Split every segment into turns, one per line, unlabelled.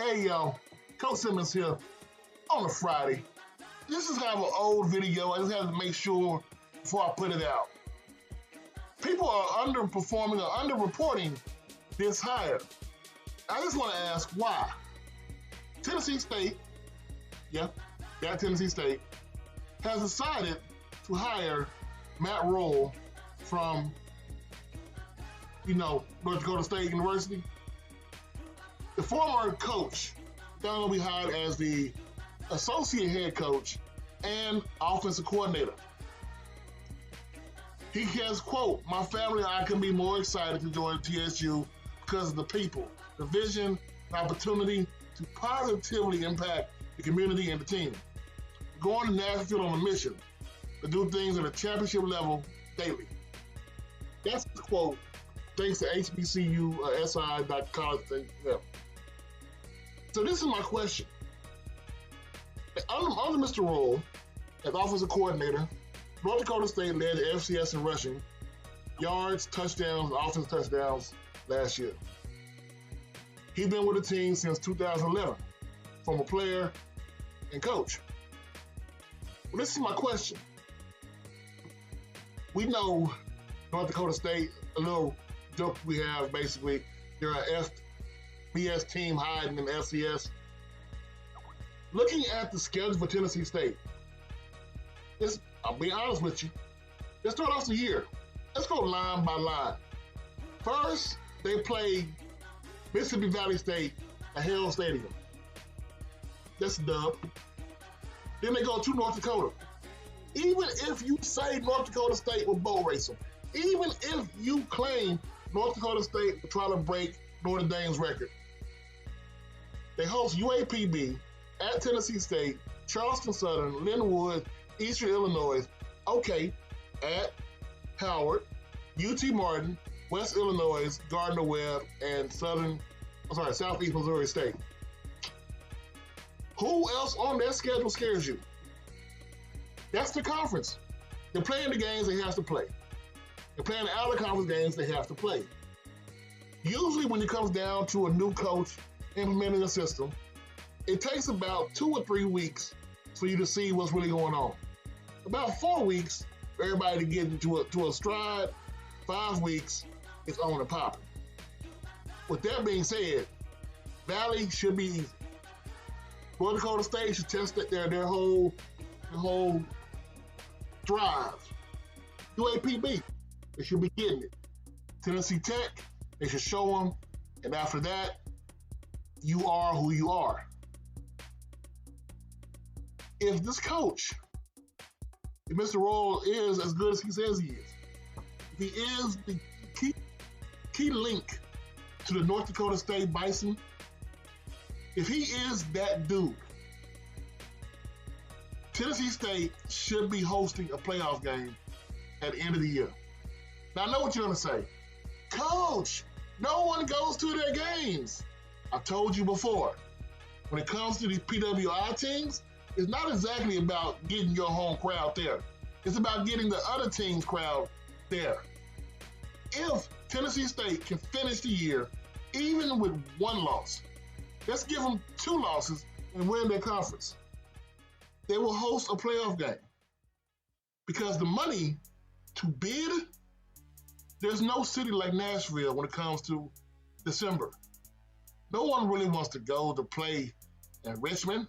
Hey yo, Coach Simmons here on a Friday. This is kind of an old video. I just had to make sure before I put it out. People are underperforming or underreporting this hire. I just want to ask why. Tennessee State, Tennessee State, has decided to hire Matt Rhule from, North Dakota State University. The former coach now going to be hired as the associate head coach and offensive coordinator. He has, quote, "My family and I can be more excited to join TSU because of the people, the vision, the opportunity to positively impact the community and the team. Going to Nashville on a mission to do things at a championship level daily." That's the quote, thanks to HBCU SI.college. So this is my question. Under Mr. Rhule, as offensive coordinator, North Dakota State led the FCS in rushing, yards, touchdowns, offensive touchdowns last year. He's been with the team since 2011, former player and coach. Well, this is my question. We know North Dakota State, a little joke we have basically, they're an FBS team hiding in the FCS. Looking at the schedule for Tennessee State, I'll be honest with you, let's start off the year. Let's go line by line. First, they played Mississippi Valley State at Hale Stadium. That's a dub. Then they go to North Dakota. Even if you say North Dakota State will boat race them, even if you claim North Dakota State will try to break Notre Dame's record, they host UAPB at Tennessee State, Charleston Southern, Linwood, Eastern Illinois, at Howard, UT Martin, West Illinois, Gardner-Webb, and Southeast Missouri State. Who else on that schedule scares you? That's the conference. They're playing the games they have to play. They're playing the out-of-conference games they have to play. Usually when it comes down to a new coach implementing a system, it takes about 2 or 3 weeks for you to see what's really going on. About 4 weeks for everybody to get into a stride. 5 weeks, it's on and popping. With that being said, Valley should be easy. North Dakota State should test their whole drive. UAPB, they should be getting it. Tennessee Tech, they should show them, and after that, you are who you are. If this coach, if Mr. Rhule is as good as he says he is, if he is the key link to the North Dakota State Bison, if he is that dude, Tennessee State should be hosting a playoff game at the end of the year. Now, I know what you're going to say. Coach, no one goes to their games. I've told you before, when it comes to these PWI teams, it's not exactly about getting your home crowd there. It's about getting the other team's crowd there. If Tennessee State can finish the year even with 1 loss, let's give them 2 losses and win their conference, they will host a playoff game. Because the money to bid, there's no city like Nashville when it comes to December. No one really wants to go to play in Richmond.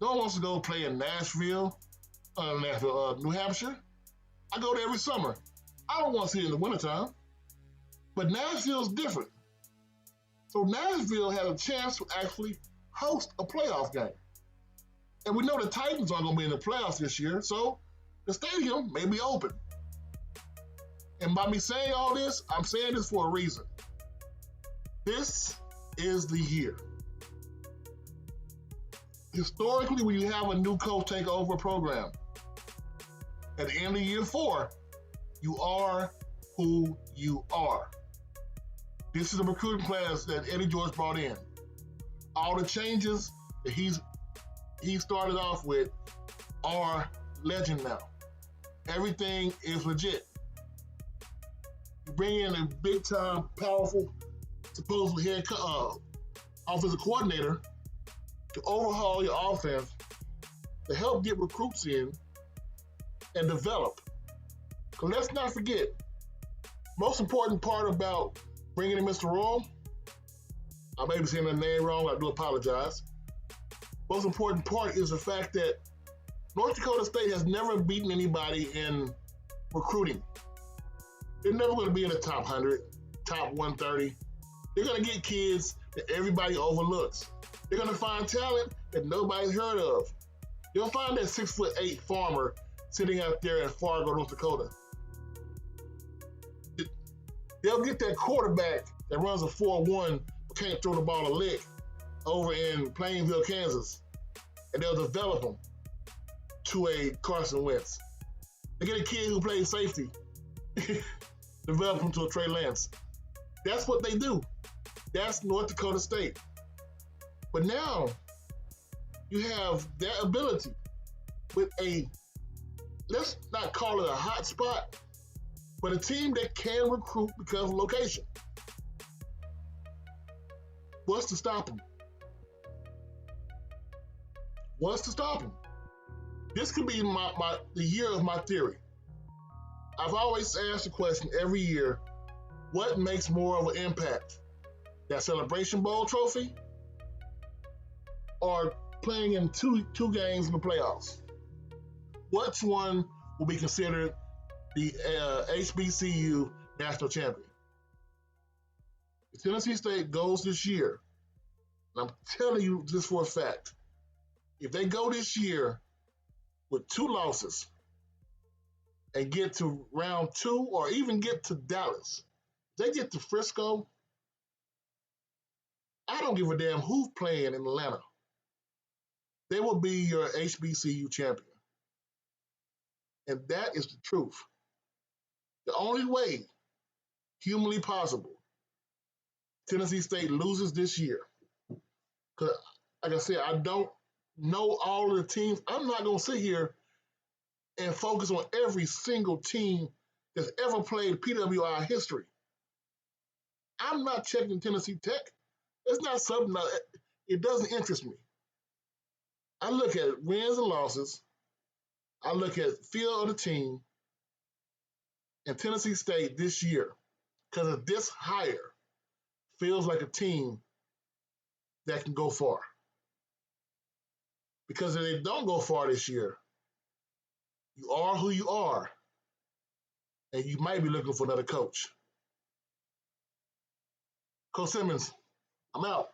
No one wants to go play in New Hampshire. I go there every summer. I don't want to see it in the wintertime. But Nashville's different. So Nashville had a chance to actually host a playoff game. And we know the Titans aren't going to be in the playoffs this year, so the stadium may be open. And by me saying all this, I'm saying this for a reason. This is the year. Historically, when you have a new coach take over a program, at the end of year 4, you are who you are. This is a recruiting class that Eddie George brought in. All the changes that he started off with are legend now. Everything is legit. You bring in a big-time, powerful, supposedly offensive coordinator to overhaul your offense, to help get recruits in and develop. Because let's not forget, most important part about bringing in Mr. Royal, I may be saying the name wrong, I do apologize. Most important part is the fact that North Dakota State has never beaten anybody in recruiting. They're never going to be in the top 100, top 130. They're going to get kids that everybody overlooks. They're going to find talent that nobody's heard of. You'll find that 6'8" farmer sitting out there in Fargo, North Dakota. They'll get that quarterback that runs a 4.1 but can't throw the ball a lick over in Plainville, Kansas, and they'll develop him to a Carson Wentz. They get a kid who plays safety, develop him to a Trey Lance. That's what they do. That's North Dakota State. But now you have that ability with a, let's not call it a hot spot, but a team that can recruit because of location. What's to stop them? What's to stop them? This could be the year of my theory. I've always asked the question every year, what makes more of an impact? That Celebration Bowl trophy or playing in two games in the playoffs? Which one will be considered the HBCU national champion? If Tennessee State goes this year, and I'm telling you this for a fact, if they go this year with 2 losses and get to round 2 or even get to Dallas, if they get to Frisco, I don't give a damn who's playing in Atlanta. They will be your HBCU champion. And that is the truth. The only way humanly possible Tennessee State loses this year, because like I said, I don't know all of the teams. I'm not going to sit here and focus on every single team that's ever played PWI history. I'm not checking Tennessee Tech. It's not something that, it doesn't interest me. I look at wins and losses. I look at feel of the team, and Tennessee State this year, because of this hire, feels like a team that can go far. Because if they don't go far this year, you are who you are, and you might be looking for another coach. Coach Simmons, I'm out.